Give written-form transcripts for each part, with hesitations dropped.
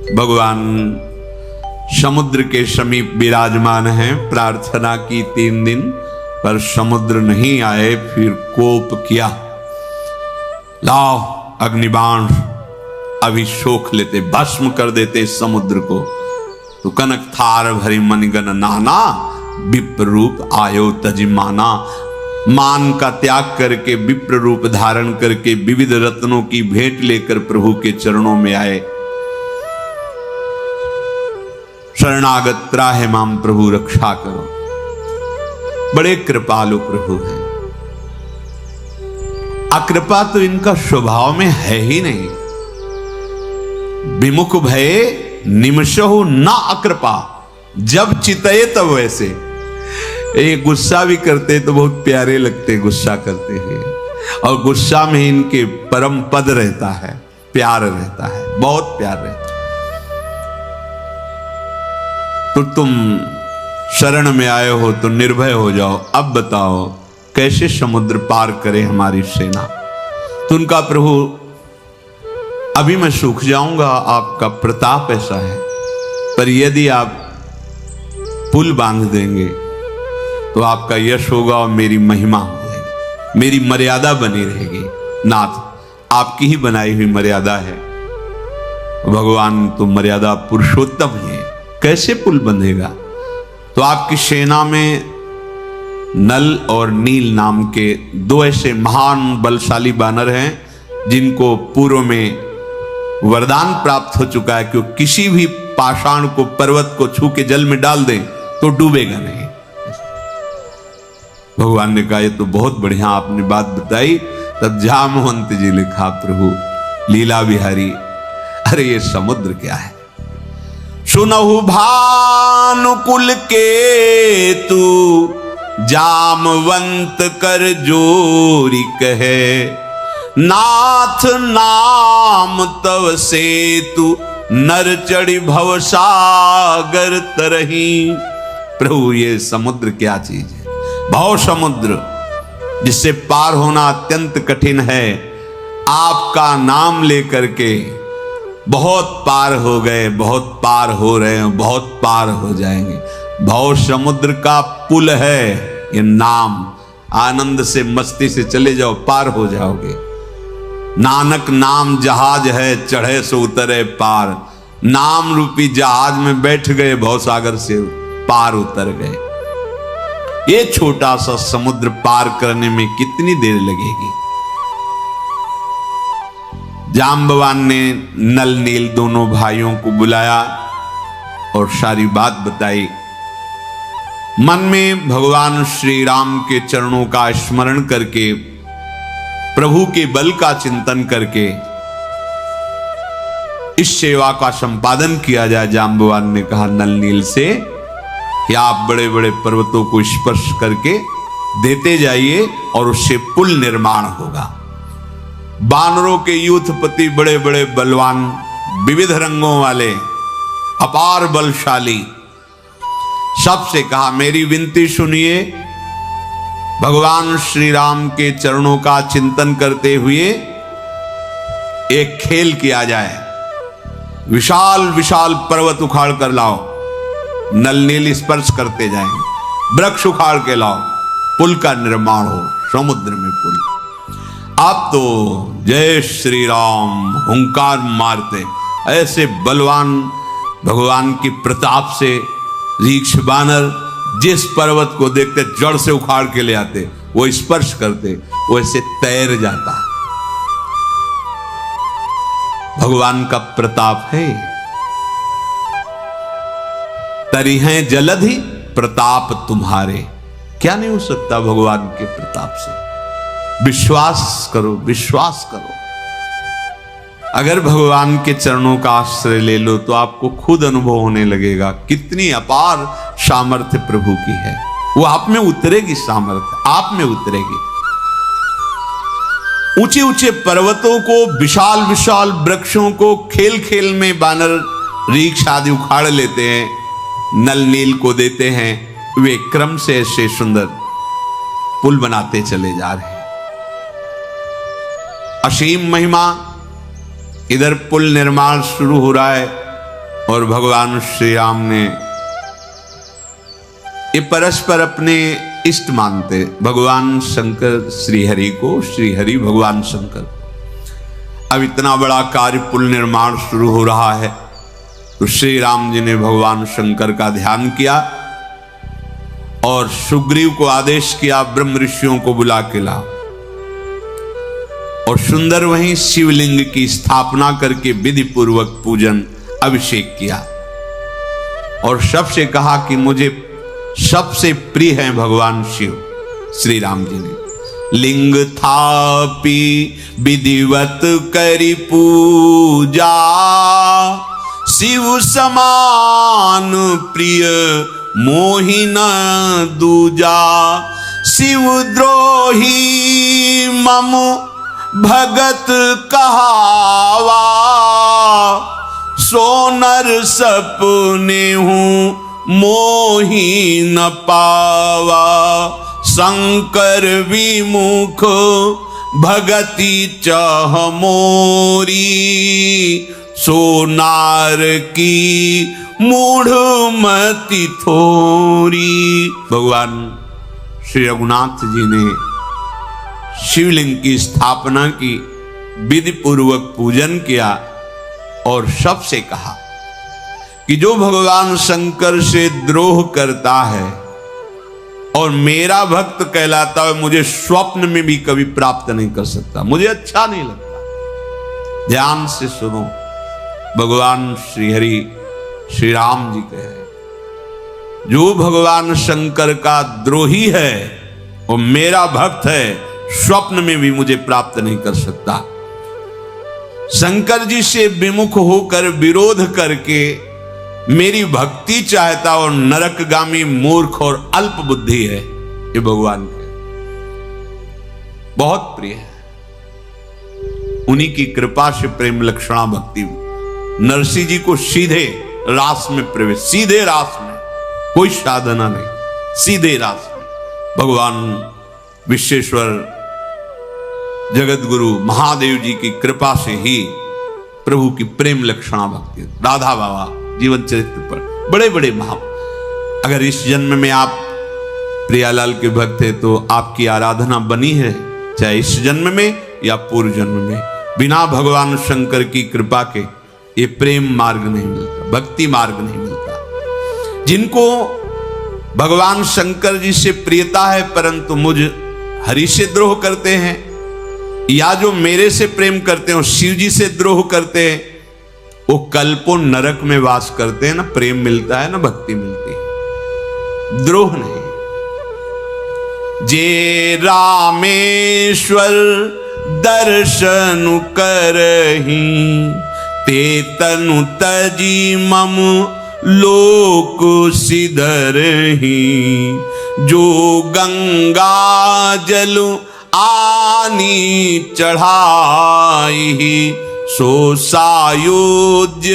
भगवान समुद्र के समीप विराजमान हैं। प्रार्थना की 3 दिन, पर समुद्र नहीं आए। फिर कोप किया, लाओ अग्निबाण, अभी सोख लेते, भस्म कर देते समुद्र को। तो कनक थार भरी मनगन नाना, विप्र रूप आयो तजिमाना। मान का त्याग करके विप्र रूप धारण करके विविध रत्नों की भेंट लेकर प्रभु के चरणों में आए। शरणागत त्राहि माम प्रभु रक्षा करो। बड़े कृपालु प्रभु हैं। अकृपा तो इनका स्वभाव में है ही नहीं। विमुख भये निमिषहु न अकृपा, जब चितये तब वैसे। ये गुस्सा भी करते तो बहुत प्यारे लगते, गुस्सा करते हैं। और गुस्सा में इनके परम पद रहता है, प्यार रहता है, बहुत प्यार रहता है। तो तुम शरण में आए हो तो निर्भय हो जाओ। अब बताओ कैसे समुद्र पार करे हमारी सेना। तो उनका प्रभु, अभी मैं सूख जाऊंगा, आपका प्रताप ऐसा है, पर यदि आप पुल बांध देंगे तो आपका यश होगा और मेरी महिमा हो जाएगी, मेरी मर्यादा बनी रहेगी। नाथ, आपकी ही बनाई हुई मर्यादा है। भगवान तो मर्यादा पुरुषोत्तम है, कैसे पुल बंधेगा। तो आपकी सेना में नल और नील नाम के 2 ऐसे महान बलशाली बानर हैं जिनको पूर्व में वरदान प्राप्त हो चुका है कि वो किसी भी पाषाण को, पर्वत को छू के जल में डाल दें तो डूबेगा नहीं। भगवान ने कहा ये तो बहुत बढ़िया आपने बात बताई। तब जामवंत जी लिखा, प्रभु लीला बिहारी, अरे ये समुद्र क्या है। सुनहु भानुकुल के तू, जामवंत कर जोरी कहे। नाथ नाम तव से तू, नर चढ़ी भवसागर तरही। प्रभु ये समुद्र क्या चीज है। भव समुद्र जिससे पार होना अत्यंत कठिन है, आपका नाम लेकर के बहुत पार हो गए, बहुत पार हो रहे हैं, बहुत पार हो जाएंगे। भव समुद्र का पुल है ये नाम। आनंद से, मस्ती से चले जाओ, पार हो जाओगे। नानक नाम जहाज है, चढ़े सो उतरे पार। नाम रूपी जहाज में बैठ गए, भवसागर से पार उतर गए। ये छोटा सा समुद्र पार करने में कितनी देर लगेगी। जाम्बवान ने नल नील दोनों भाइयों को बुलाया और सारी बात बताई। मन में भगवान श्री राम के चरणों का स्मरण करके, प्रभु के बल का चिंतन करके इस सेवा का संपादन किया जाए। जाम्बवान ने कहा नल नील से कि आप बड़े बड़े पर्वतों को स्पर्श करके देते जाइए और उससे पुल निर्माण होगा। बानरों के यूथपति, बड़े बड़े बलवान, विविध रंगों वाले, अपार बलशाली, सबसे कहा मेरी विनती सुनिए। भगवान श्री राम के चरणों का चिंतन करते हुए एक खेल किया जाए। विशाल विशाल पर्वत उखाड़ कर लाओ, नल नील स्पर्श करते जाएंगे। वृक्ष उखाड़ के लाओ, पुल का निर्माण हो, समुद्र में पुल। आप तो जय श्री राम हुंकार मारते, ऐसे बलवान भगवान की प्रताप से रीक्ष बानर जिस पर्वत को देखते जड़ से उखाड़ के ले आते, वो स्पर्श करते, वो ऐसे तैर जाता। भगवान का प्रताप है। तरी हैं जलधि प्रताप तुम्हारे। क्या नहीं हो सकता भगवान के प्रताप से। विश्वास करो, विश्वास करो। अगर भगवान के चरणों का आश्रय ले लो तो आपको खुद अनुभव होने लगेगा कितनी अपार सामर्थ्य प्रभु की है। वो आप में उतरेगी, सामर्थ्य आप में उतरेगी। ऊंचे ऊंचे पर्वतों को, विशाल विशाल वृक्षों को खेल खेल में बानर रीक्ष आदि उखाड़ लेते हैं, नल नील को देते हैं। वे क्रम से ऐसे सुंदर पुल बनाते चले जा रहे हैं। असीम महिमा। इधर पुल निर्माण शुरू हो रहा है, और भगवान श्री राम ने ये परस्पर अपने इष्ट मानते, भगवान शंकर श्री हरि को, श्री हरि भगवान शंकर। अब इतना बड़ा कार्य पुल निर्माण शुरू हो रहा है, तो श्री राम जी ने भगवान शंकर का ध्यान किया और सुग्रीव को आदेश किया ब्रह्म ऋषियों को बुला के ला, और सुंदर वहीं शिवलिंग की स्थापना करके विधि पूर्वक पूजन अभिषेक किया और सबसे कहा कि मुझे सबसे प्रिय हैं भगवान शिव। श्री राम जी ने लिंग थापी विधिवत करी पूजा, शिव समान प्रिय मोहि न दूजा, शिव द्रोही मम भगत कहावा, सोनर सपने हूँ मोहि न पावा, शंकर विमुख भगति चह मोरी, सोनार की मूढ़ मति थोरी। भगवान श्री रघुनाथ जी ने शिवलिंग की स्थापना की, विधि पूर्वक पूजन किया और सबसे कहा कि जो भगवान शंकर से द्रोह करता है और मेरा भक्त कहलाता है, मुझे स्वप्न में भी कभी प्राप्त नहीं कर सकता, मुझे अच्छा नहीं लगता। ध्यान से सुनो, भगवान श्री हरि श्री राम जी कहे, जो भगवान शंकर का द्रोही है वो मेरा भक्त है, स्वप्न में भी मुझे प्राप्त नहीं कर सकता। शंकर जी से विमुख होकर विरोध करके मेरी भक्ति चाहता और नरकगामी मूर्ख और अल्प बुद्धि है, ये भगवान के बहुत प्रिय है। उन्हीं की कृपा से प्रेम लक्षणा भक्ति नरसिंह जी को सीधे रास में प्रवेश, सीधे रास में, कोई साधना नहीं, सीधे रास में भगवान विश्वेश्वर जगत गुरु महादेव जी की कृपा से ही प्रभु की प्रेम लक्षणा भक्ति। राधा बाबा जीवन चरित्र पर बड़े बड़े महा, अगर इस जन्म में आप प्रियालाल के भक्त है तो आपकी आराधना बनी है, चाहे इस जन्म में या पूर्व जन्म में। बिना भगवान शंकर की कृपा के ये प्रेम मार्ग नहीं मिलता, भक्ति मार्ग नहीं मिलता। जिनको भगवान शंकर जी से प्रियता है परंतु मुझ हरि से द्रोह करते हैं, या जो मेरे से प्रेम करते हो शिव जी से द्रोह करते हैं, वो कल्पों नरक में वास करते हैं। ना प्रेम मिलता है ना भक्ति मिलती है, द्रोह नहीं। जे रामेश्वर दर्शन करही, ते तनु तजी मम लोक सिधरही, जो गंगा जल आनी चढ़ाई, सो सायुज्य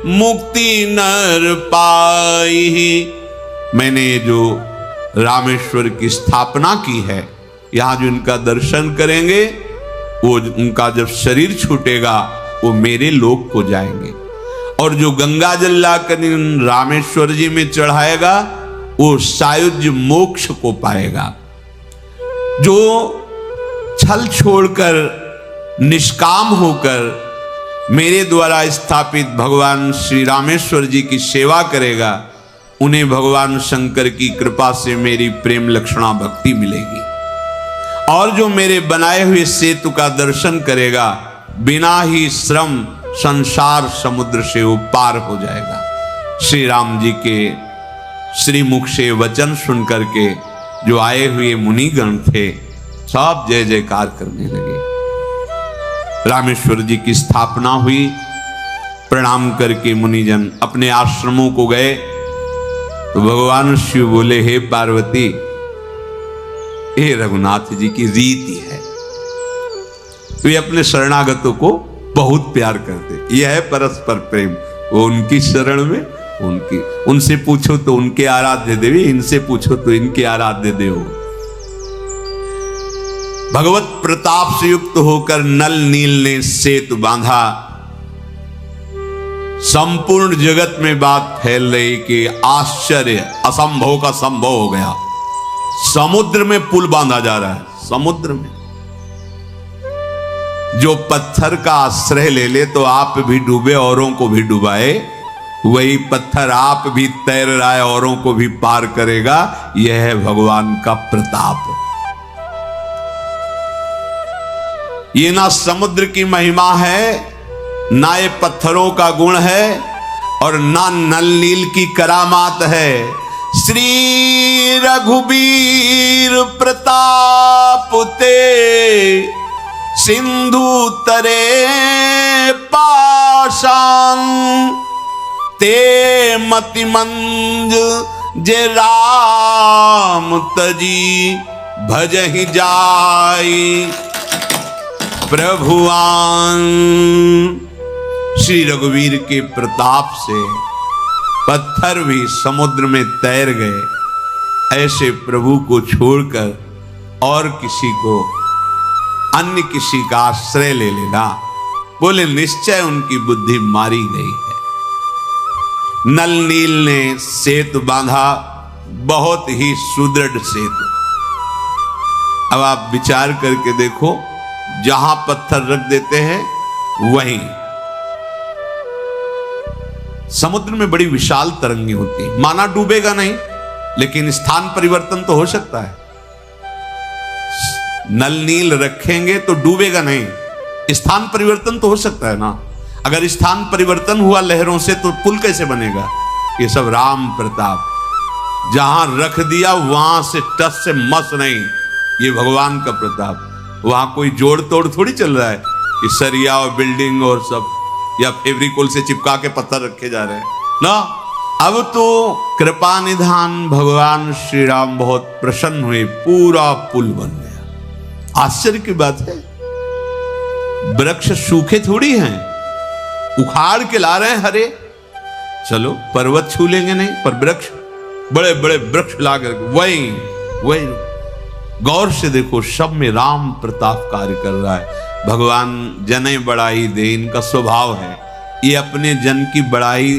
मुक्ति नर पाई। मैंने जो रामेश्वर की स्थापना की है, यहां जो इनका दर्शन करेंगे वो उनका जब शरीर छूटेगा वो मेरे लोक को जाएंगे, और जो गंगा जल लाकर रामेश्वर जी में चढ़ाएगा वो सायुज्य मोक्ष को पाएगा। जो छल छोड़कर निष्काम होकर मेरे द्वारा स्थापित भगवान श्री रामेश्वर जी की सेवा करेगा, उन्हें भगवान शंकर की कृपा से मेरी प्रेम लक्षणा भक्ति मिलेगी। और जो मेरे बनाए हुए सेतु का दर्शन करेगा, बिना ही श्रम संसार समुद्र से वो पार हो जाएगा। श्री राम जी के श्रीमुख से वचन सुन करके जो आए हुए मुनिगण थे सब जय जयकार करने लगे। रामेश्वर जी की स्थापना हुई, प्रणाम करके मुनिजन अपने आश्रमों को गए तो भगवान शिव बोले, हे पार्वती, हे रघुनाथ जी की रीति है, वे अपने शरणागतों को बहुत प्यार करते। यह है परस्पर प्रेम। वो उनकी शरण में उनसे पूछो तो उनके आराध्य देव, इनसे पूछो तो इनके आराध्य देव। भगवत प्रताप से युक्त होकर नल नील ने सेतु बांधा, संपूर्ण जगत में बात फैल रही कि आश्चर्य, असंभव का संभव हो गया। समुद्र में पुल बांधा जा रहा है, समुद्र में। जो पत्थर का आश्रय ले ले तो आप भी डूबे, औरों को भी डुबाए, वही पत्थर आप भी तैर रहा है, औरों को भी पार करेगा। यह है भगवान का प्रताप। ये ना समुद्र की महिमा है, ना ये पत्थरों का गुण है, और ना नल नील की करामात है। श्री रघुबीर प्रताप ते सिंधु तरे पाषाण, ते मति मंज जे राम तजी भजहि जाई प्रभुआन। श्री रघुवीर के प्रताप से पत्थर भी समुद्र में तैर गए। ऐसे प्रभु को छोड़कर और किसी को, अन्य किसी का आश्रय ले लेना, बोले निश्चय उनकी बुद्धि मारी गई है। नल नील ने सेतु बांधा, बहुत ही सुदृढ़ सेतु। अब आप विचार करके देखो, जहां पत्थर रख देते हैं वहीं समुद्र में बड़ी विशाल तरंगे होती हैं। माना डूबेगा नहीं, लेकिन स्थान परिवर्तन तो हो सकता है। नल नील रखेंगे तो डूबेगा नहीं, स्थान परिवर्तन तो हो सकता है ना। अगर स्थान परिवर्तन हुआ लहरों से तो पुल कैसे बनेगा? ये सब राम प्रताप। जहां रख दिया वहां से टस से मस नहीं, ये भगवान का प्रताप। वहां कोई जोड़ तोड़ थोड़ी चल रहा है कि सरिया और बिल्डिंग और सब, या फेविकोल से चिपका के पत्थर रखे जा रहे हैं ना। अब तो कृपा निधान भगवान श्री राम बहुत प्रसन्न हुए, पूरा पुल बन गया। आश्चर्य की बात है, वृक्ष सूखे थोड़ी हैं, उखाड़ के ला रहे हैं हरे। चलो पर्वत छू लेंगे नहीं, पर वृक्ष, बड़े बड़े वृक्ष ला करके वही गौर से देखो, सब में राम प्रताप कार्य कर रहा है। भगवान जने बड़ाई दे, इनका स्वभाव है। ये अपने जन की बड़ाई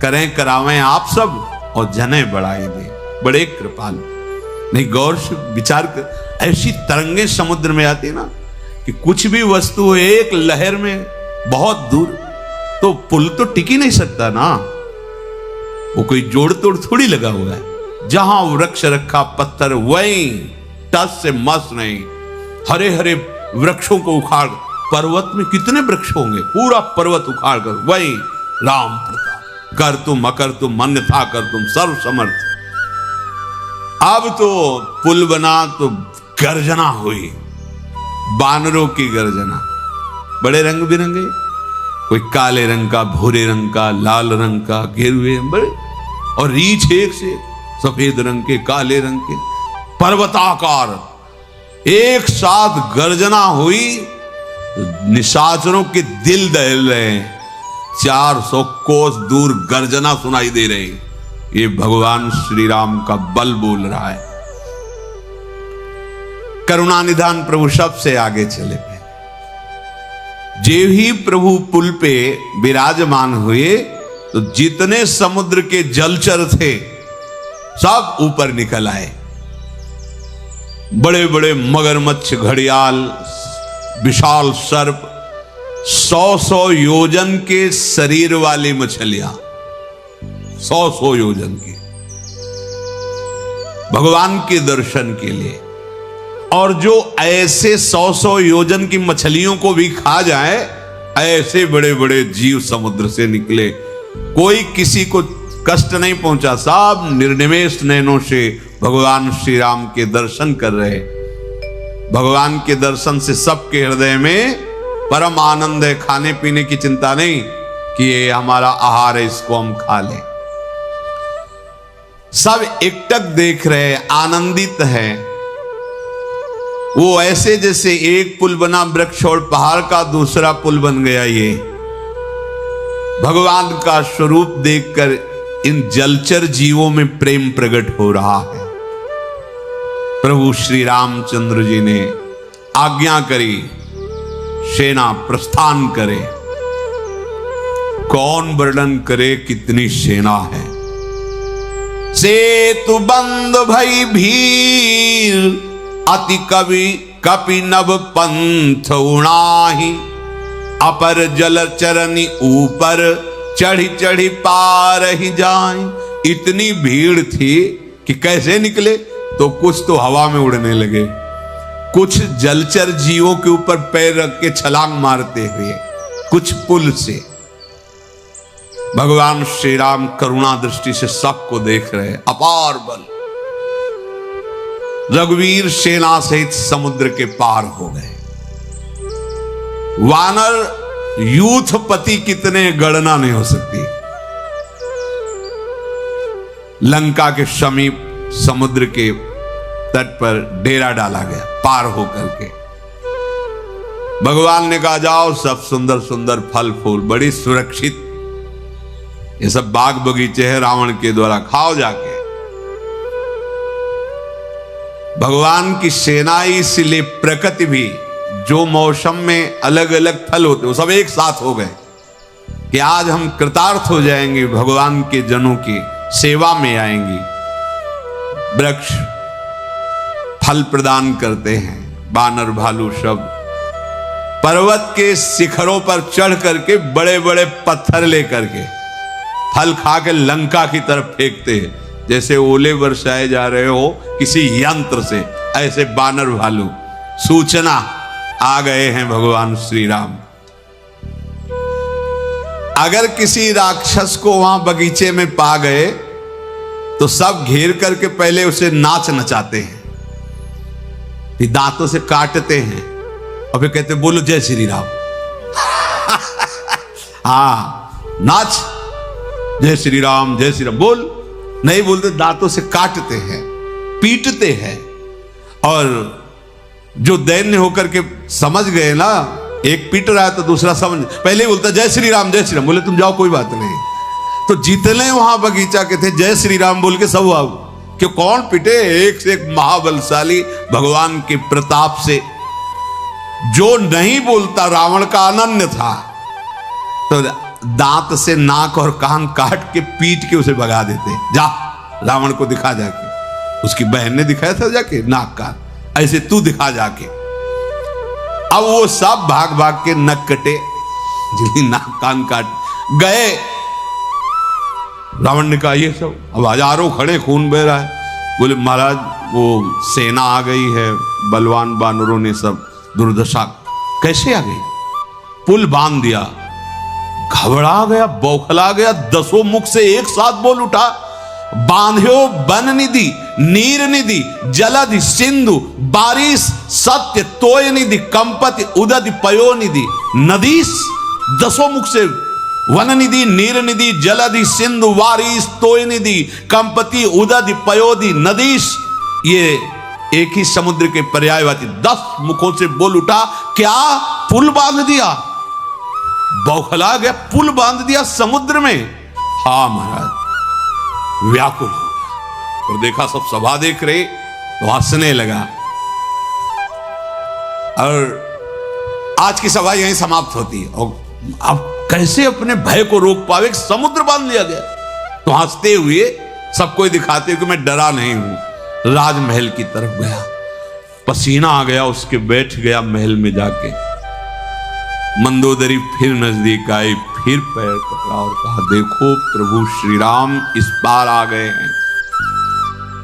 करें करावें आप सब, और जने बड़ाई दे, बड़े कृपालु। नहीं, गौर से विचार कर, ऐसी तरंगे समुद्र में आती ना कि कुछ भी वस्तु एक लहर में बहुत दूर, तो पुल तो टिक ही नहीं सकता ना। वो कोई जोड़ तोड़ थोड़ी लगा हुआ है। जहां वृक्ष रखा पत्थर वहीं, टस से मस नहीं। हरे हरे वृक्षों को उखाड़, पर्वत में कितने वृक्ष होंगे, पूरा पर्वत उखाड़ कर वही राम प्रताप। कर तुम अकर तुम अन्यथा कर तुम सर्व समर्थ। अब तो पुल बना तो गर्जना हुई, बानरों की गर्जना, बड़े रंग बिरंगे, कोई काले रंग का, भूरे रंग का, लाल रंग का, गेरुए बड़े, और रीछ एक से सफेद रंग के, काले रंग के, पर्वताकार एक साथ गर्जना हुई। निशाचरों के दिल दहल रहे हैं, 400 कोस दूर गर्जना सुनाई दे रही। ये भगवान श्री राम का बल बोल रहा है। करुणा निधान प्रभु सबसे आगे चले गए। जे ही प्रभु पुल पे विराजमान हुए तो जितने समुद्र के जलचर थे सब ऊपर निकल आए। बड़े बड़े मगरमच्छ, घड़ियाल, विशाल सर्प, 100 योजन के शरीर वाली मछलियां, 100 योजन की, भगवान के दर्शन के लिए। और जो ऐसे 100 योजन की मछलियों को भी खा जाए, ऐसे बड़े बड़े जीव समुद्र से निकले। कोई किसी को कष्ट नहीं पहुंचा, सब निर्निमेष नैनों से भगवान श्री राम के दर्शन कर रहे। भगवान के दर्शन से सबके हृदय में परम आनंद है। खाने पीने की चिंता नहीं कि ये हमारा आहार है, इसको हम खा लें। सब एकटक देख रहे, आनंदित है। वो ऐसे जैसे एक पुल बना वृक्ष और पहाड़ का, दूसरा पुल बन गया। ये भगवान का स्वरूप देखकर इन जलचर जीवों में प्रेम प्रकट हो रहा है। प्रभु श्री रामचंद्र जी ने आज्ञा करी, सेना प्रस्थान करे। कौन वर्णन करे कितनी सेना है। सेतु बंद भई भीर अति कवि कपि नभ पंथ उणाही। अपर जल चरनी ऊपर चढ़ी चढ़ी पार ही जाए। इतनी भीड़ थी कि कैसे निकले, तो कुछ तो हवा में उड़ने लगे, कुछ जलचर जीवों के ऊपर पैर रख के छलांग मारते हुए, कुछ पुल से। भगवान श्री राम करुणा दृष्टि से सबको देख रहे, अपार बल। रघुवीर सेना सहित समुद्र के पार हो गए। वानर यूथपति कितने गणना नहीं हो सकती। लंका के समीप समुद्र के तट पर डेरा डाला गया पार होकर के। भगवान ने कहा जाओ, सब सुंदर सुंदर फल फूल, बड़ी सुरक्षित ये सब बाग बगीचे हैं रावण के द्वारा, खाओ जाके। भगवान की सेना, इसलिए प्रकृति भी जो मौसम में अलग अलग फल होते वो सब एक साथ हो गए कि आज हम कृतार्थ हो जाएंगे, भगवान के जनों की सेवा में आएंगी। वृक्ष फल प्रदान करते हैं, बानर भालू सब पर्वत के शिखरों पर चढ़ करके बड़े बड़े पत्थर लेकर के फल खा के लंका की तरफ फेंकते हैं, जैसे ओले बरसाए जा रहे हो किसी यंत्र से। ऐसे बानर भालू सूचना आ गए हैं भगवान श्री राम। अगर किसी राक्षस को वहां बगीचे में पा गए तो सब घेर करके पहले उसे नाच नचाते हैं, फिर दांतों से काटते हैं और फिर कहते बोलो जय श्री राम। हाँ, नाच, जय श्री राम जय श्री राम बोल। नहीं बोलते, दांतों से काटते हैं, पीटते हैं। और जो दैन्य होकर के समझ गए ना, एक पीट रहा है तो दूसरा समझ, पहले ही बोलता जय श्री राम जय श्री राम, बोले तुम जाओ कोई बात नहीं। तो जितने वहां बगीचा के थे जय श्री राम बोल के सब आओ, कि कौन पिटे, एक से एक महाबलशाली भगवान के प्रताप से। जो नहीं बोलता रावण का अनन्य था, तो दांत से नाक और कान काट के पीट के उसे भगा देते। जा रावण को दिखा जाके, उसकी बहन ने दिखाया था जाके नाक कान, ऐसे तू दिखा जाके। अब वो सब भाग भाग के नक कटे, जिन्हें नाक कान काट गए। रावण ने कहा ये सब, अब हजारों खड़े, खून बह रहा है। बोले महाराज वो सेना आ गई है, बलवान बानरों ने सब दुर्दशा। कैसे आ गई? पुल बांध दिया। घबरा गया, बौखला गया, दसों मुख से एक साथ बोल उठा, बांध्यो वन निधि नीर निधि जलधि सिंधु बारिश सत्य तोय निधि कंपति उदधि पयो निधि नदीस। दसों मुख से वन निधि नीर निधि जलधि सिंधु वारिस तोय निधि कंपति उदधि पयोधि नदीस। ये एक ही समुद्र के पर्यायवाची 10 मुखों से बोल उठा। क्या पुल बांध दिया? बौखला गया, पुल बांध दिया समुद्र में। हाँ महाराज, व्याकुल हो गया और देखा सब सभा देख रहे तो हंसने लगा। और आज की सभा यहीं समाप्त होती है। और अब कैसे अपने भय को रोक पावे, समुद्र बांध लिया गया। तो हंसते हुए सबको दिखाते हुए कि मैं डरा नहीं हूं, राजमहल की तरफ गया। पसीना आ गया उसके, बैठ गया महल में जाके। मंदोदरी फिर नजदीक आई, फिर पैर पकड़ा और कहा देखो प्रभु श्री राम इस बार आ गए हैं।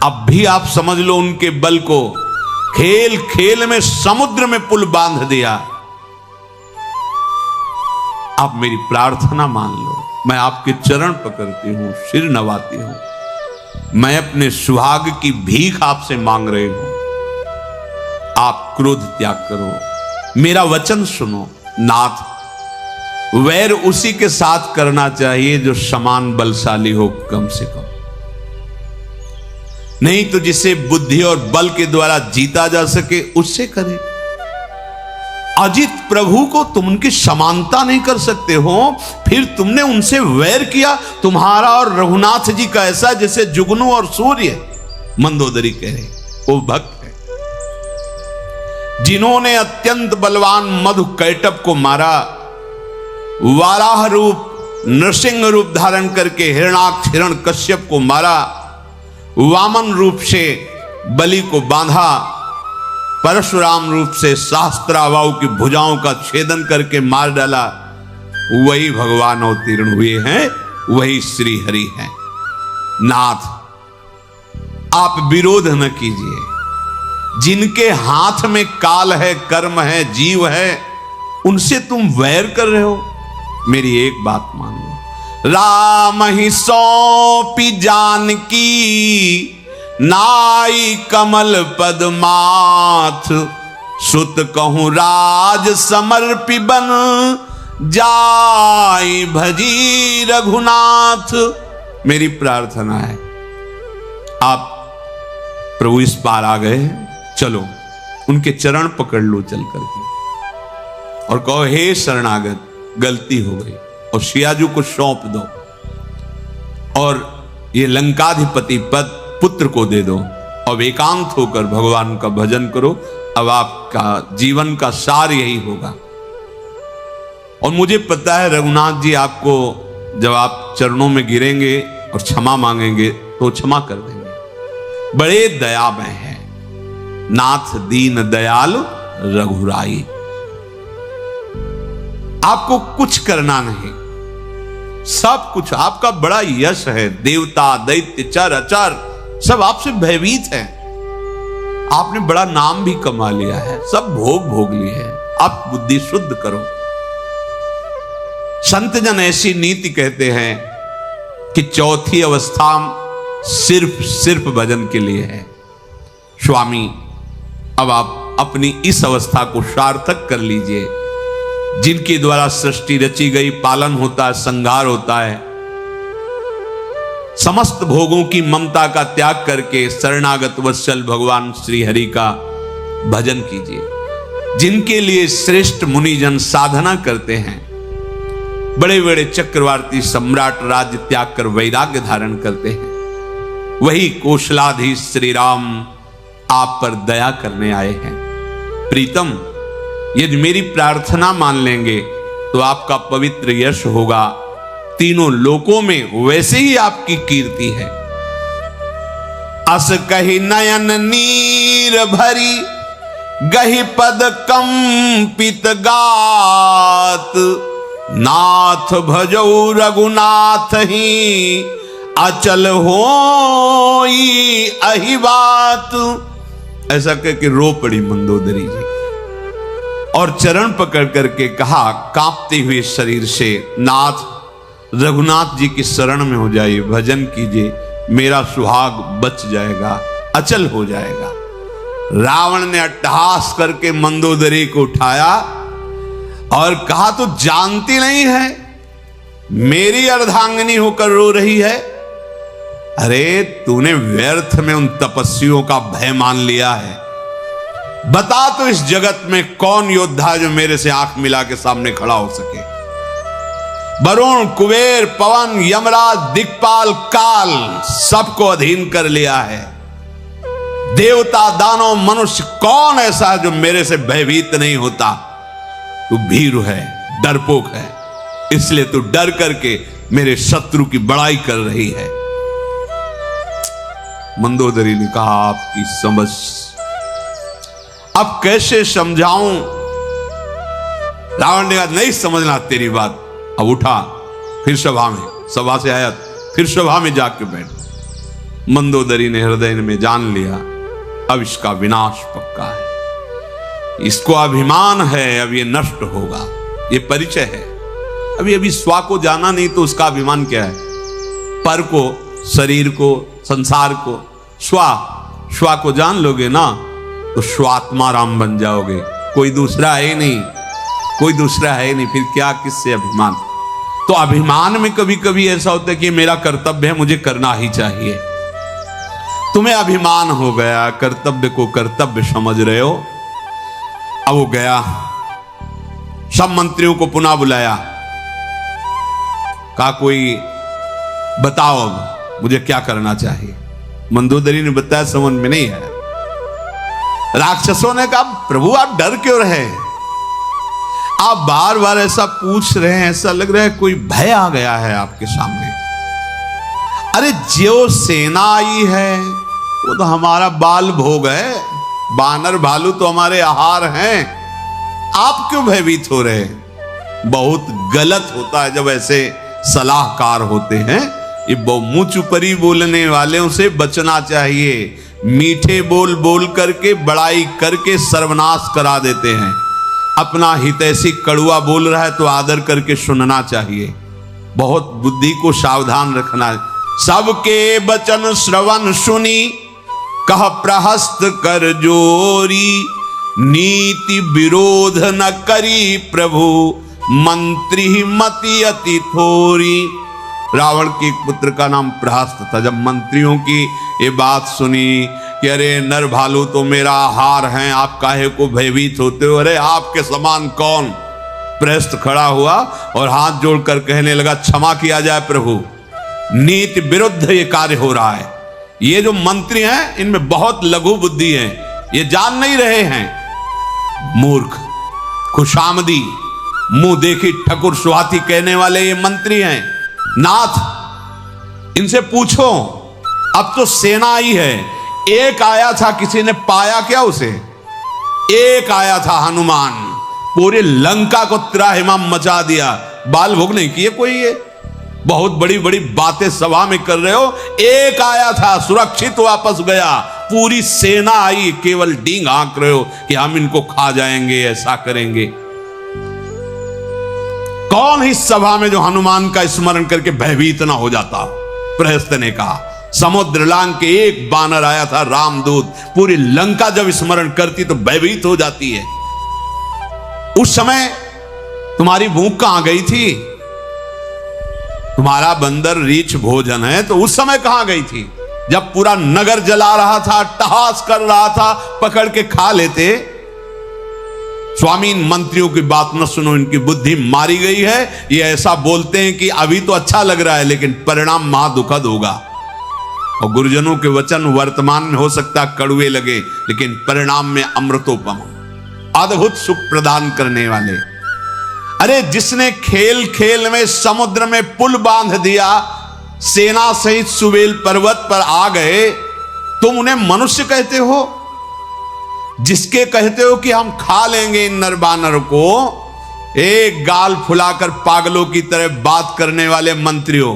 अब भी आप समझ लो उनके बल को। खेल खेल में समुद्र में पुल बांध दिया। आप मेरी प्रार्थना मान लो, मैं आपके चरण पकड़ती हूं, सिर नवाती हूं। मैं अपने सुहाग की भीख आपसे मांग रही हूं। आप क्रोध त्याग करो, मेरा वचन सुनो। नाथ, वैर उसी के साथ करना चाहिए जो समान बलशाली हो कम से कम, नहीं तो जिसे बुद्धि और बल के द्वारा जीता जा सके उससे करे। अजित प्रभु को तुम उनकी समानता नहीं कर सकते हो, फिर तुमने उनसे वैर किया। तुम्हारा और रघुनाथ जी का ऐसा जैसे जुगनू और सूर्य। मंदोदरी कह रहे वो भक्त है जिन्होंने अत्यंत बलवान मधु कैटभ को मारा, वाराह रूप नृसिंह रूप धारण करके हिरणाक्ष हिरण कश्यप को मारा, वामन रूप से बलि को बांधा, परशुराम रूप से सहस्त्राबाहु की भुजाओं का छेदन करके मार डाला, वही भगवान अवतीर्ण हुए हैं, वही श्री हरि हैं। नाथ, आप विरोध न कीजिए। जिनके हाथ में काल है, कर्म है, जीव है, उनसे तुम वैर कर रहे हो। मेरी एक बात मान लो, राम ही सौंपी जानकी, नाई कमल पद माथ, सुत कहूं राज समर्पी बन, जाई भजी रघुनाथ। मेरी प्रार्थना है, आप प्रभु इस पार आ गए, चलो उनके चरण पकड़ लो चल करके और कहो, हे शरणागत, गलती हो गई, और सियाजू को सौंप दो और ये लंकाधिपति पद पुत्र को दे दो, अब एकांत होकर भगवान का भजन करो। अब आपका जीवन का सार यही होगा। और मुझे पता है रघुनाथ जी आपको, जब आप चरणों में गिरेंगे और क्षमा मांगेंगे तो क्षमा कर देंगे। बड़े दयामय हैं नाथ, दीन दयालु रघुराई। आपको कुछ करना नहीं, सब कुछ आपका बड़ा यश है। देवता दैत्य चर अचर सब आपसे भयभीत है। आपने बड़ा नाम भी कमा लिया है, सब भोग भोग लिए हैं। आप बुद्धि शुद्ध करो। संत जन ऐसी नीति कहते हैं कि चौथी अवस्था सिर्फ भजन के लिए है। स्वामी, अब आप अपनी इस अवस्था को सार्थक कर लीजिए, जिनके द्वारा सृष्टि रची गई, पालन होता है, संहार होता है। समस्त भोगों की ममता का त्याग करके शरणागत वत्सल भगवान श्री हरि का भजन कीजिए। जिनके लिए श्रेष्ठ मुनिजन साधना करते हैं, बड़े बड़े चक्रवर्ती सम्राट राज्य त्याग कर वैराग्य धारण करते हैं, वही कौशलाधीश श्री राम आप पर दया करने आए हैं। प्रीतम, यदि मेरी प्रार्थना मान लेंगे तो आपका पवित्र यश होगा, तीनों लोकों में वैसे ही आपकी कीर्ति है। अस कही नयन नीर भरी, गही पद कंपित गात, नाथ भजऊ रघुनाथ ही, अचल होई अहि बात। ऐसा कह के रो पड़ी मंदोदरी जी और चरण पकड़ करके कहा कांपते हुए शरीर से, नाथ रघुनाथ जी की शरण में हो जाइए, भजन कीजिए, मेरा सुहाग बच जाएगा, अचल हो जाएगा। रावण ने अट्टहास करके मंदोदरी को उठाया और कहा, तो जानती नहीं है मेरी अर्धांगिनी होकर रो रही है? अरे तूने व्यर्थ में उन तपस्वियों का भय मान लिया है। बता तो इस जगत में कौन योद्धा जो मेरे से आंख मिला के सामने खड़ा हो सके? वरुण, कुबेर, पवन, यमराज, दिक्पाल, काल सबको अधीन कर लिया है। देवता, दानव, मनुष्य कौन ऐसा है जो मेरे से भयभीत नहीं होता? तू भीरू है, डरपोक है, इसलिए तू डर करके मेरे शत्रु की बड़ाई कर रही है। मंदोदरी ने कहा, आपकी समझ अब कैसे समझाऊं? रावण ने कहा, नहीं समझना तेरी बात। अब उठा, फिर सभा में, सभा से आया, फिर सभा में जाके बैठ। मंदोदरी ने हृदय में जान लिया, अब इसका विनाश पक्का है। इसको अभिमान है, अब ये नष्ट होगा, ये परिचय है। अभी स्वा को जाना नहीं तो उसका अभिमान क्या है? पर को, शरीर को, संसार को। स्वा को जान लोगे ना तो स्वात्मा राम बन जाओगे। कोई दूसरा है नहीं, कोई दूसरा है नहीं, फिर क्या किससे अभिमान? तो अभिमान में कभी कभी ऐसा होता है कि मेरा कर्तव्य है, मुझे करना ही चाहिए। तुम्हें अभिमान हो गया, कर्तव्य को कर्तव्य समझ रहे हो। अब वो गया, सब मंत्रियों को पुनः बुलाया, कहा कोई बताओ अब मुझे क्या करना चाहिए। मंदोदरी ने बताया, समझ में नहीं है। राक्षसों ने कहा, प्रभु आप डर क्यों रहे? आप बार बार ऐसा पूछ रहे हैं, ऐसा लग रहा है कोई भय आ गया है आपके सामने। अरे जो सेना आई है वो तो हमारा बाल भोग है, बानर भालू तो हमारे आहार हैं, आप क्यों भयभीत हो रहे हैं? बहुत गलत होता है जब ऐसे सलाहकार होते हैं। ये मुंह चुपरी बोलने वालों से बचना चाहिए। मीठे बोल बोल करके, बड़ाई करके सर्वनाश करा देते हैं। अपना हितैषी कड़ुआ बोल रहा है तो आदर करके सुनना चाहिए। बहुत बुद्धि को सावधान रखना है। सबके वचन श्रवण सुनी, कह प्रहस्त कर जोरी, नीति विरोध न करी प्रभु, मंत्री मति अति थोरी। रावण के एक पुत्र का नाम प्रहस्त था। जब मंत्रियों की ये बात सुनी कि अरे नर भालू तो मेरा आहार हैं, आप काहे को भयभीत होते हो? अरे आपके समान कौन? प्रहस्त खड़ा हुआ और हाथ जोड़कर कहने लगा, क्षमा किया जाए प्रभु, नीति विरुद्ध ये कार्य हो रहा है। ये जो मंत्री हैं इनमें बहुत लघु बुद्धि है, ये जान नहीं रहे हैं। मूर्ख, खुशामदी, मुंह देखी ठकुर सुहाती कहने वाले ये मंत्री हैं। नाथ, इनसे पूछो, अब तो सेना आई है। एक आया था, किसी ने पाया क्या उसे? एक आया था हनुमान, पूरे लंका को त्राहिमाम मचा दिया। बाल भोग नहीं किए कोई? ये बहुत बड़ी बड़ी बातें सभा में कर रहे हो। एक आया था, सुरक्षित वापस गया। पूरी सेना आई, केवल डींग हाँक रहे हो कि हम इनको खा जाएंगे, ऐसा करेंगे। कौन इस सभा में जो हनुमान का स्मरण करके भयभीत ना हो जाता? प्रहस्त ने कहा, समुद्र लांग के एक बानर आया था, रामदूत, पूरी लंका जब स्मरण करती तो भयभीत हो जाती है। उस समय तुम्हारी भूख कहां गई थी? तुम्हारा बंदर रीछ भोजन है, तो उस समय कहां गई थी? जब पूरा नगर जला रहा था, टहास कर रहा था, पकड़ के खा लेते। स्वामी, इन मंत्रियों की बात न सुनो, इनकी बुद्धि मारी गई है। ये ऐसा बोलते हैं कि अभी तो अच्छा लग रहा है लेकिन परिणाम महादुखद होगा। और गुरुजनों के वचन वर्तमान में हो सकता कड़वे लगे, लेकिन परिणाम में अमृतोपम, अद्भुत सुख प्रदान करने वाले। अरे जिसने खेल खेल में समुद्र में पुल बांध दिया, सेना सहित सुबेल पर्वत पर आ गए, तुम उन्हें मनुष्य कहते हो? जिसके कहते हो कि हम खा लेंगे इन नरबानर को, एक गाल फुलाकर पागलों की तरह बात करने वाले मंत्रियों,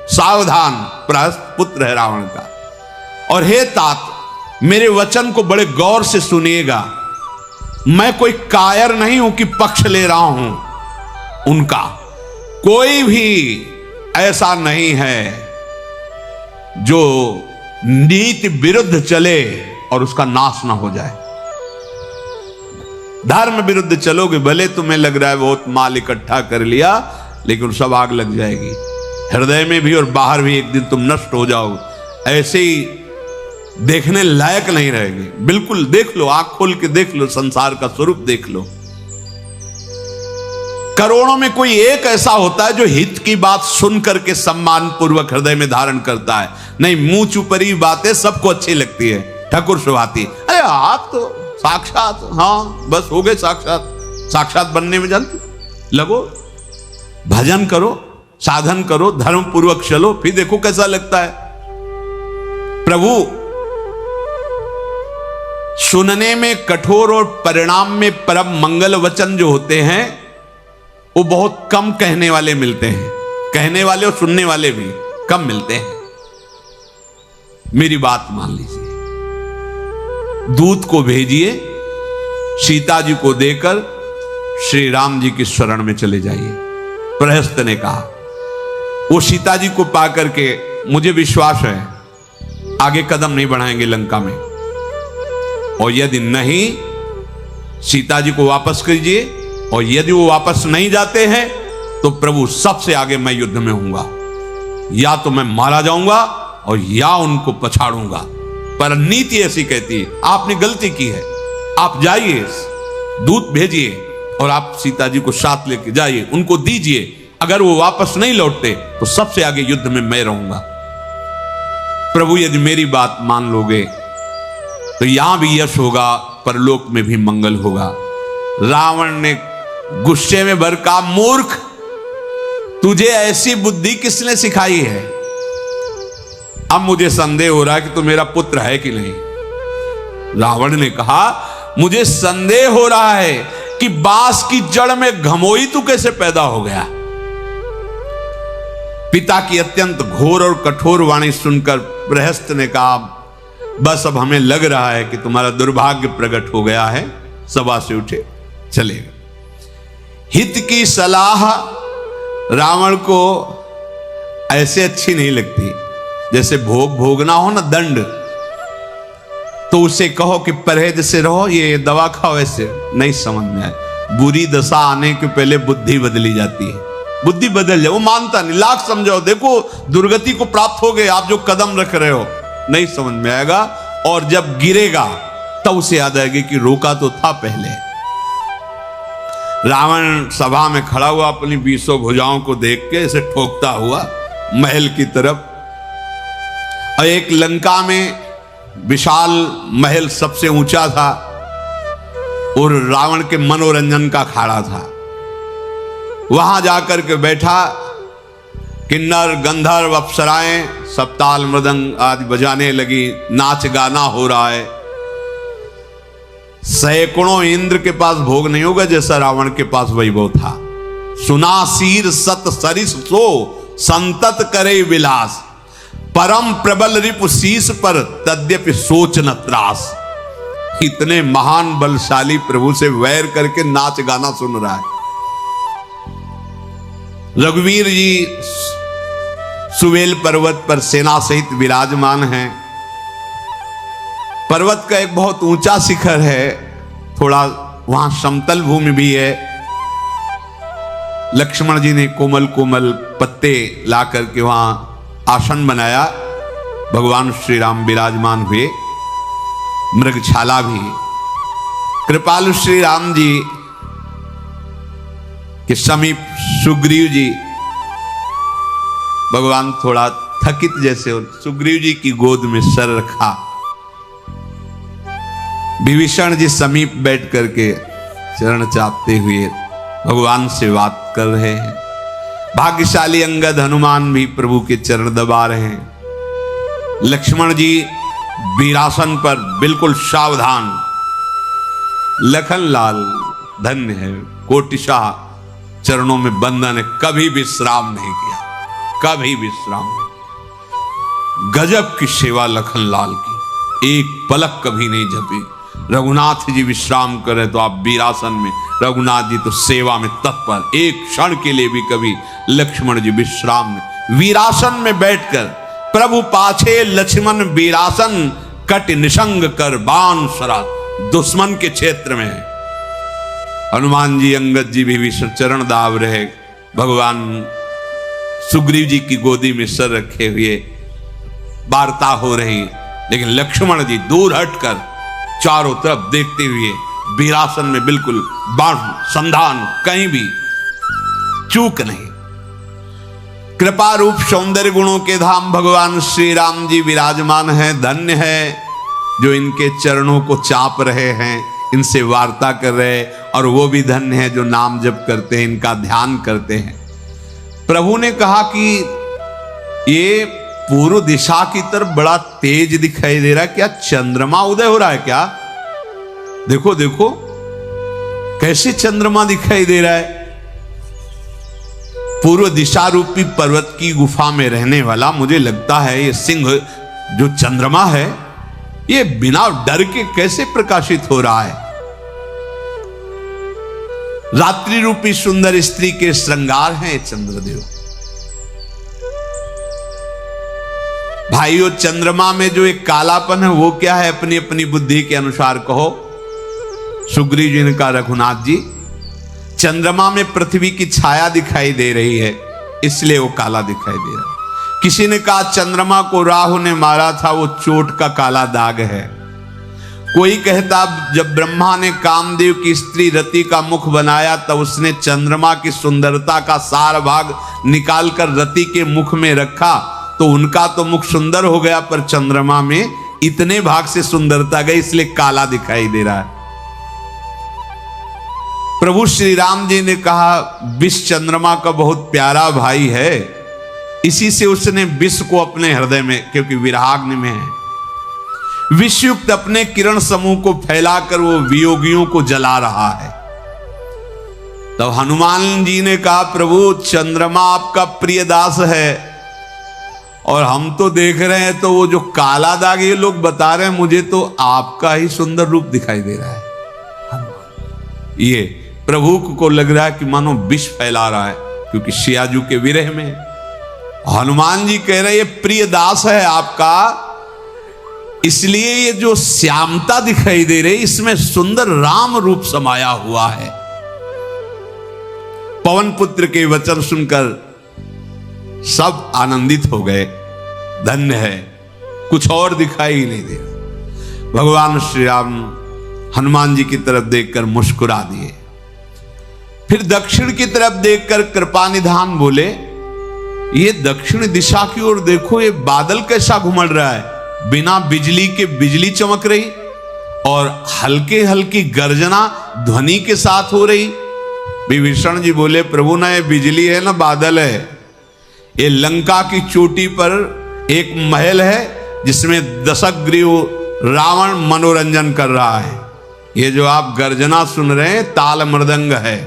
सावधान। प्रहस्त पुत्र है रावण का। और हे तात, मेरे वचन को बड़े गौर से सुनिएगा। मैं कोई कायर नहीं हूं कि पक्ष ले रहा हूं उनका। कोई भी ऐसा नहीं है जो नीति विरुद्ध चले और उसका नाश ना हो जाए। धर्म विरुद्ध चलोगे, भले तुम्हें लग रहा है बहुत माल इकट्ठा कर लिया, लेकिन सब आग लग जाएगी। हृदय में भी और बाहर भी एक दिन तुम नष्ट हो जाओगे। ऐसे ही देखने लायक नहीं रहेगी। बिल्कुल देख लो, आंख खोल के देख लो, संसार का स्वरूप देख लो। करोड़ों में कोई एक ऐसा होता है जो हित की बात सुन करके सम्मान पूर्वक हृदय में धारण करता है। नहीं, मुंह चुपरी बातें सबको अच्छी लगती है, ठकुर सुहाती। अरे आप तो साक्षात, हाँ बस हो गए साक्षात। साक्षात बनने में जानते लगो, भजन करो, साधन करो, धर्म पूर्वक चलो, फिर देखो कैसा लगता है। प्रभु सुनने में कठोर और परिणाम में परम मंगल वचन जो होते हैं वो बहुत कम कहने वाले मिलते हैं। कहने वाले और सुनने वाले भी कम मिलते हैं। मेरी बात मान लीजिए, दूत को भेजिए, सीता जी को देकर श्री राम जी की शरण में चले जाइए। प्रहस्त ने कहा। वो सीता जी को पाकर के, मुझे विश्वास है आगे कदम नहीं बढ़ाएंगे लंका में, और यदि नहीं, सीता जी को वापस कीजिए, और यदि वो वापस नहीं जाते हैं तो प्रभु सबसे आगे मैं युद्ध में हूंगा। या तो मैं मारा जाऊंगा और या उनको पछाड़ूंगा। पर नीति ऐसी कहती है, आपने गलती की है, आप जाइए, दूत भेजिए और आप सीता जी को साथ लेके जाइए, उनको दीजिए। अगर वो वापस नहीं लौटते तो सबसे आगे युद्ध में मैं रहूंगा। प्रभु यदि मेरी बात मान लोगे तो यहां भी यश होगा, परलोक में भी मंगल होगा। रावण ने गुस्से में भर का, मूर्ख, तुझे ऐसी बुद्धि किसने सिखाई है? अब मुझे संदेह हो रहा है कि तू मेरा पुत्र है कि नहीं। रावण ने कहा, मुझे संदेह हो रहा है कि बांस की जड़ में घमोई तू कैसे पैदा हो गया। पिता की अत्यंत घोर और कठोर वाणी सुनकर बृहस्पति ने कहा, बस अब हमें लग रहा है कि तुम्हारा दुर्भाग्य प्रकट हो गया है। सभा से उठे चले गए। हित की सलाह रावण को ऐसे अच्छी नहीं लगती, जैसे भोग भोगना हो ना, दंड, तो उसे कहो कि परहेज से रहो, ये दवा खाओ, ऐसे नहीं समझ में आए। बुरी दशा आने के पहले बुद्धि बदली जाती है, बुद्धि बदल जाए। वो मानता नहीं, लाख समझाओ, देखो दुर्गति को प्राप्त हो गए, आप जो कदम रख रहे हो, नहीं समझ में आएगा। और जब गिरेगा तब उसे याद आएगी कि रोका तो था पहले। रावण सभा में खड़ा हुआ, अपनी 20 भुजाओं को देख के ऐसे ठोकता हुआ महल की तरफ। और एक लंका में विशाल महल सबसे ऊंचा था और रावण के मनोरंजन का अखाड़ा था। वहां जाकर के बैठा, किन्नर गंधर्व अप्सराएं सब ताल मृदंग आदि बजाने लगी, नाच गाना हो रहा है। सैकड़ों इंद्र के पास भोग नहीं होगा जैसा रावण के पास वैभव था। सुनासीर सत सरिस सो संतत करे विलास, परम प्रबल रिपु शीस पर तद्यपि सोच न त्रास। इतने महान बलशाली प्रभु से वैर करके नाच गाना सुन रहा है। रघुवीर जी सुवेल पर्वत पर सेना सहित विराजमान हैं। पर्वत का एक बहुत ऊंचा शिखर है, थोड़ा वहां समतल भूमि भी है। लक्ष्मण जी ने कोमल कोमल पत्ते ला करके वहां आसन बनाया। भगवान श्री राम विराजमान हुए, मृगछाला भी। कृपालु श्री राम जी के समीप सुग्रीव जी, भगवान थोड़ा थकित जैसे हो, सुग्रीव जी की गोद में सर रखा। विभीषण जी समीप बैठ करके चरण चापते हुए भगवान से बात कर रहे हैं। भाग्यशाली अंगद हनुमान भी प्रभु के चरण दबा रहे हैं। लक्ष्मण जी वीरासन पर बिल्कुल सावधान। लखनलाल धन्य है, कोटिशाह चरणों में बंधन है, कभी विश्राम नहीं किया, कभी विश्राम नहीं। गजब की सेवा लखनलाल की, एक पलक कभी नहीं झपी। रघुनाथ जी विश्राम करे तो आप वीरासन में, रघुनाथ जी तो सेवा में तत्पर, एक क्षण के लिए भी कभी लक्ष्मण जी विश्राम में। वीरासन में बैठकर प्रभु पाछे लक्ष्मण वीरासन, कट निसंग कर बाण सरा, दुश्मन के क्षेत्र में है। हनुमान जी अंगद जी भी चरण दाब रहे, भगवान सुग्रीव जी की गोदी में सर रखे हुए वार्ता हो रही। लेकिन लक्ष्मण जी दूर हटकर चारों तरफ देखते हुए वीरासन में बिल्कुल बाण संधान, कहीं भी चूक नहीं। कृपा रूप सौंदर्य गुणों के धाम भगवान श्री राम जी विराजमान हैं। धन्य है जो इनके चरणों को चाप रहे हैं, इनसे वार्ता कर रहे, और वो भी धन्य है जो नाम जप करते हैं, इनका ध्यान करते हैं। प्रभु ने कहा कि ये पूर्व दिशा की तरफ बड़ा तेज दिखाई दे रहा है, क्या चंद्रमा उदय हो रहा है क्या? देखो देखो कैसे चंद्रमा दिखाई दे रहा है। पूर्व दिशा रूपी पर्वत की गुफा में रहने वाला, मुझे लगता है ये सिंह जो चंद्रमा है, ये बिना डर के कैसे प्रकाशित हो रहा है। रात्रि रूपी सुंदर स्त्री के श्रृंगार हैं चंद्रदेव। भाइयों, चंद्रमा में जो एक कालापन है वो क्या है? अपनी अपनी बुद्धि के अनुसार कहो। सुग्रीव जी ने कहा, रघुनाथ जी, चंद्रमा में पृथ्वी की छाया दिखाई दे रही है, इसलिए वो काला दिखाई दे रहा है। किसी ने कहा चंद्रमा को राहु ने मारा था, वो चोट का काला दाग है। कोई कहता जब ब्रह्मा ने कामदेव की स्त्री रति का मुख बनाया तब उसने चंद्रमा की सुंदरता का सार भाग निकालकर रति के मुख में रखा, तो उनका तो मुख सुंदर हो गया, पर चंद्रमा में इतने भाग से सुंदरता गई, इसलिए काला दिखाई दे रहा है। प्रभु श्री राम जी ने कहा विष चंद्रमा का बहुत प्यारा भाई है, इसी से उसने विष को अपने हृदय में, क्योंकि विरहाग्नि में है, विषयुक्त अपने किरण समूह को फैलाकर वो वियोगियों को जला रहा है। तब हनुमान जी ने कहा प्रभु चंद्रमा आपका प्रिय दास है, और हम तो देख रहे हैं तो वो जो काला दाग ये लोग बता रहे हैं, मुझे तो आपका ही सुंदर रूप दिखाई दे रहा है। ये प्रभु को लग रहा है कि मानो विष फैला रहा है, क्योंकि सियाजू के विरह में। हनुमान जी कह रहे ये प्रिय दास है आपका, इसलिए ये जो श्यामता दिखाई दे रही इसमें सुंदर राम रूप समाया हुआ है। पवन पुत्र के वचन सुनकर सब आनंदित हो गए, धन्य है, कुछ और दिखाई ही नहीं दे। भगवान श्री राम हनुमान जी की तरफ देखकर मुस्कुरा दिए, फिर दक्षिण की तरफ देखकर कृपा निधान बोले ये दक्षिण दिशा की ओर देखो, ये बादल कैसा घुमड़ रहा है, बिना बिजली के बिजली चमक रही और हल्के हल्की गर्जना ध्वनि के साथ हो रही। विभीषण जी बोले प्रभु ना ये बिजली है ना बादल है, ये लंका की चोटी पर एक महल है जिसमें दशग्रीव रावण मनोरंजन कर रहा है। ये जो आप गर्जना सुन रहे हैं ताल मृदंग है,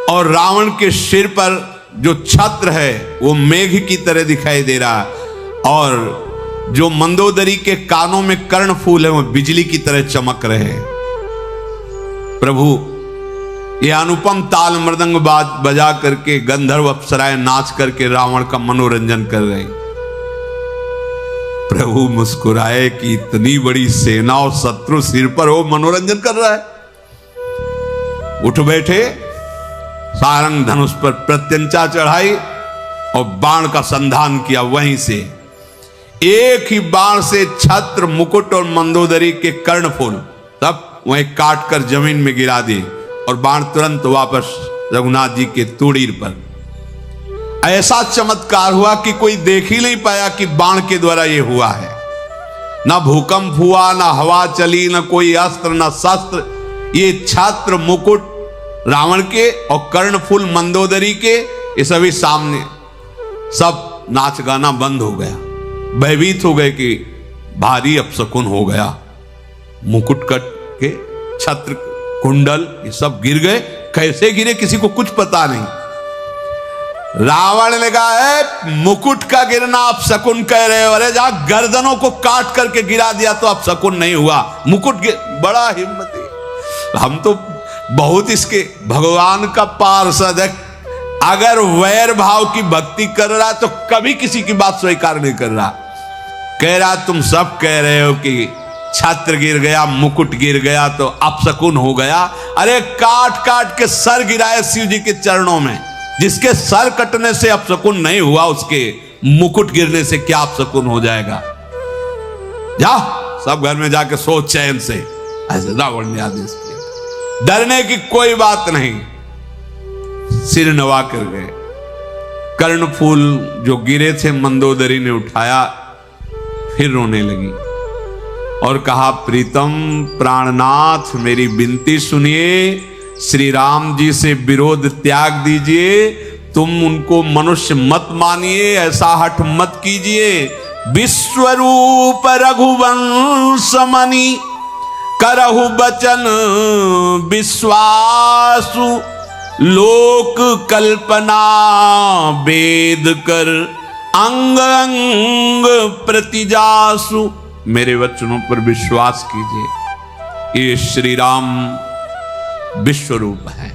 और रावण के सिर पर जो छत्र है वो मेघ की तरह दिखाई दे रहा है, और जो मंदोदरी के कानों में कर्ण फूल है वो बिजली की तरह चमक रहे हैं। प्रभु ये अनुपम ताल मृदंग बजा करके गंधर्व अप्सराएं नाच करके रावण का मनोरंजन कर रहे हैं। प्रभु मुस्कुराए कि इतनी बड़ी सेना और शत्रु सिर पर हो मनोरंजन कर रहा है। उठ बैठे, सारंग धनुष पर प्रत्यंचा चढ़ाई और बाण का संधान किया। वहीं से एक ही बाण से छत्र मुकुट और मंदोदरी के कर्णफूल तब वहीं काट कर जमीन में गिरा दिए, और बाण तुरंत वापस रघुनाथ जी के तूड़ीर पर। ऐसा चमत्कार हुआ कि कोई देख ही नहीं पाया कि बाण के द्वारा यह हुआ है। ना भूकंप हुआ, ना हवा चली, ना कोई अस्त्र, ना शस्त्र। ये छत्र मुकुट रावण के और कर्णफूल मंदोदरी के, ये सभी सामने, सब नाच गाना बंद हो गया। भयभीत हो गए कि भारी अपशकुन हो गया। मुकुट कट के छत्र कुंडल ये सब गिर गए। कैसे गिरे किसी को कुछ पता नहीं। रावण ने कहा है मुकुट का गिरना आप शकुन कह रहे हो, अरे जहां गर्दनों को काट करके गिरा दिया तो आप शकुन नहीं हुआ, मुकुट बड़ा हिम्मती। हम तो बहुत इसके भगवान का पार्षद है, अगर वैर भाव की भक्ति कर रहा तो कभी किसी की बात स्वीकार नहीं कर रहा। कह रहा तुम सब कह रहे हो कि छत्र गिर गया, मुकुट गिर गया तो अपशकुन हो गया। अरे काट काट के सर गिराए शिव जी के चरणों में, जिसके सर कटने से अपशकुन नहीं हुआ उसके मुकुट गिरने से क्या अपशकुन हो जाएगा। जा सब घर में जाके सो चैन से, ऐसे रावण ने आदेश किया। डरने की कोई बात नहीं। सिर नवा कर गए। कर्णफूल जो गिरे थे मंदोदरी ने उठाया, फिर रोने लगी और कहा प्रीतम प्राणनाथ मेरी विनती सुनिए, श्री राम जी से विरोध त्याग दीजिए, तुम उनको मनुष्य मत मानिए, ऐसा हठ मत कीजिए। विश्वरूप रघुवंश मणि करहु बचन विश्वासु, लोक कल्पना वेद कर अंग अंग प्रतिजासु। मेरे वचनों पर विश्वास कीजिए, ये श्री राम विश्व रूप है।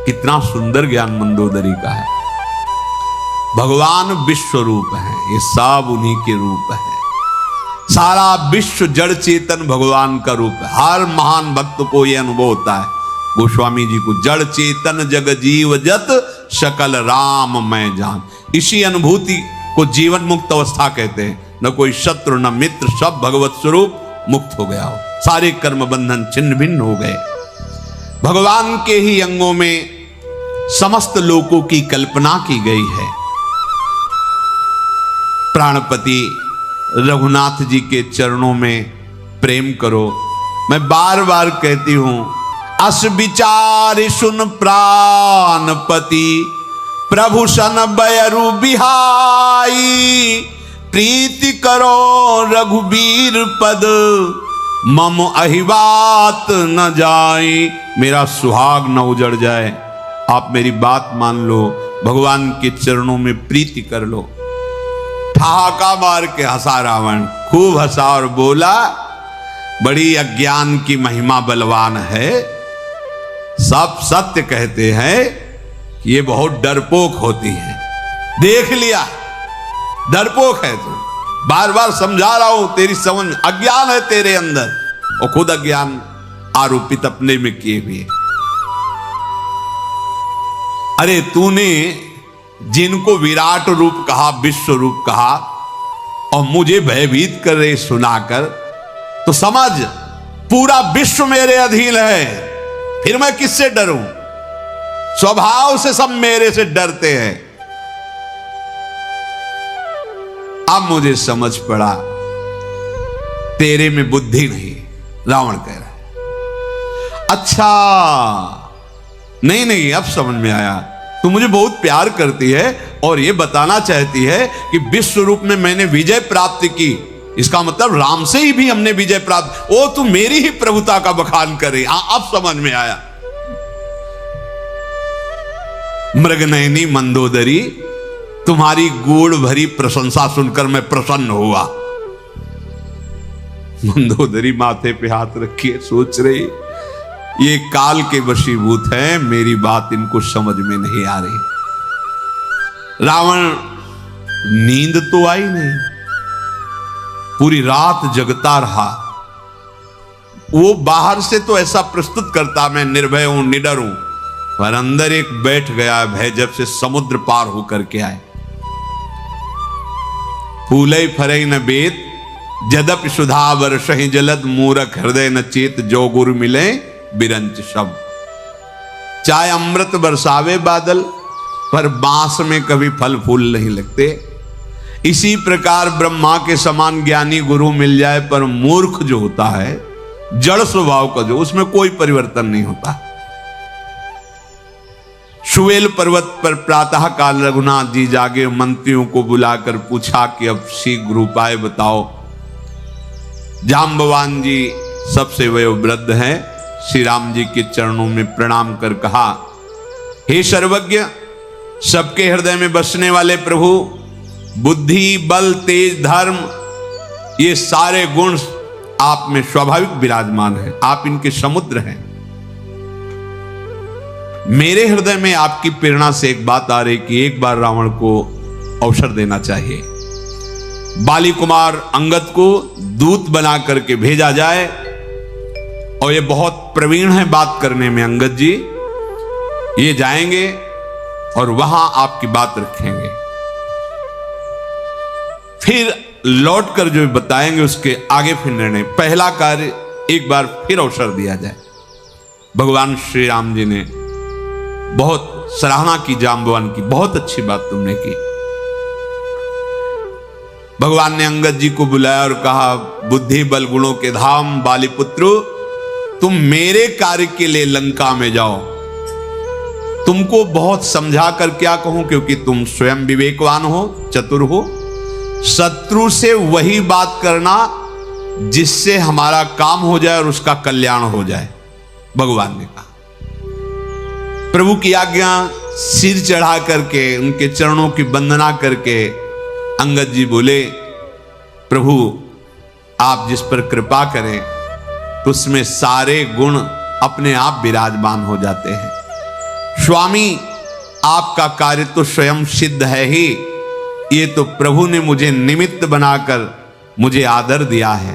कितना सुंदर ज्ञान मंदोदरी का है। भगवान विश्व रूप है, ये सब उन्हीं के रूप है। सारा विश्व जड़ चेतन भगवान का रूप है। हर महान भक्त को यह अनुभव होता है। गोस्वामी जी को जड़ चेतन जग जीव जत सकल राम मैं जान, इसी अनुभूति को जीवन मुक्त अवस्था कहते हैं। न कोई शत्रु न मित्र, सब भगवत स्वरूप मुक्त हो गया हो, सारे कर्म बंधन छिन्न भिन्न हो गए। भगवान के ही अंगों में समस्त लोकों की कल्पना की गई है। प्राणपति रघुनाथ जी के चरणों में प्रेम करो, मैं बार बार कहती हूं, अस विचार सुन प्राणपति, प्रभु सन बयरु बिहाई, प्रीति करो रघुबीर पद, मम अहिबात न जाई। मेरा सुहाग न उजड़ जाए, आप मेरी बात मान लो, भगवान के चरणों में प्रीति कर लो। ठहाका मार के हंसा रावण, खूब हंसा और बोला, बड़ी अज्ञान की महिमा बलवान है। सब सत्य कहते हैं कि ये बहुत डरपोक होती है। देख लिया, डरपोक है तू, बार बार समझा रहा हूं, तेरी समझ अज्ञान है तेरे अंदर, और खुद अज्ञान आरोपित अपने में किए हुए। अरे तूने जिनको विराट रूप कहा, विश्व रूप कहा, और मुझे भयभीत कर रहे सुनाकर, तो समझ पूरा विश्व मेरे अधीन है, फिर मैं किससे डरूं? स्वभाव से सब मेरे से डरते हैं। अब मुझे समझ पड़ा तेरे में बुद्धि नहीं, रावण कह रहा है। अच्छा, नहीं, अब समझ में आया, तू मुझे बहुत प्यार करती है और ये बताना चाहती है कि विश्व रूप में मैंने विजय प्राप्त की, इसका मतलब राम से ही भी हमने विजय प्राप्त। ओ, तू मेरी ही प्रभुता का बखान करे। अब समझ में आया। मृगनयनी मंदोदरी, तुम्हारी गूढ़ भरी प्रशंसा सुनकर मैं प्रसन्न हुआ। मंदोदरी माथे पे हाथ रखिए, सोच रही, ये काल के वशीभूत हैं, मेरी बात इनको समझ में नहीं आ रही। रावण नींद तो आई नहीं, पूरी रात जगता रहा। वो बाहर से तो ऐसा प्रस्तुत करता मैं निर्भय हूं, निडर हूं, पर अंदर एक बैठ गया भय, जब से समुद्र पार होकर के आए। फूलई फरई न बेत, जदप सुधा वर्षहि जलद, मूरख हृदय न चेत, जो गुरु मिले बिरंच शब्द। चाहे अमृत बरसावे बादल, पर बांस में कभी फल फूल नहीं लगते। इसी प्रकार ब्रह्मा के समान ज्ञानी गुरु मिल जाए, पर मूर्ख जो होता है, जड़ स्वभाव का जो, उसमें कोई परिवर्तन नहीं होता। सुवेल पर्वत पर प्रातः काल रघुनाथ जी जागे, मंत्रियों को बुलाकर पूछा कि अब शीघ्र उपाय बताओ। जाम्बवान जी सबसे वयोवृद्ध हैं, श्री राम जी के चरणों में प्रणाम कर कहा, हे सर्वज्ञ, सबके हृदय में बसने वाले प्रभु, बुद्धि बल तेज धर्म, ये सारे गुण आप में स्वाभाविक विराजमान है, आप इनके समुद्र हैं। मेरे हृदय में आपकी प्रेरणा से एक बात आ रही कि एक बार रावण को अवसर देना चाहिए। बाली कुमार अंगद को दूत बना करके भेजा जाए, और ये बहुत प्रवीण है बात करने में अंगद जी, ये जाएंगे और वहां आपकी बात रखेंगे, फिर लौटकर जो बताएंगे उसके आगे फिर निर्णय। पहला कार्य एक बार फिर अवसर दिया जाए। भगवान श्री राम जी ने बहुत सराहना की जाम्बवान की, बहुत अच्छी बात तुमने की। भगवान ने अंगद जी को बुलाया और कहा, बुद्धि बल गुणों के धाम बालीपुत्र, तुम मेरे कार्य के लिए लंका में जाओ। तुमको बहुत समझा कर क्या कहूं, क्योंकि तुम स्वयं विवेकवान हो, चतुर हो। शत्रु से वही बात करना जिससे हमारा काम हो जाए और उसका कल्याण हो जाए, भगवान ने कहा। प्रभु की आज्ञा सिर चढ़ा करके उनके चरणों की वंदना करके अंगद जी बोले, प्रभु आप जिस पर कृपा करें तो उसमें सारे गुण अपने आप विराजमान हो जाते हैं। स्वामी, आपका कार्य तो स्वयं सिद्ध है ही, ये तो प्रभु ने मुझे निमित्त बनाकर मुझे आदर दिया है।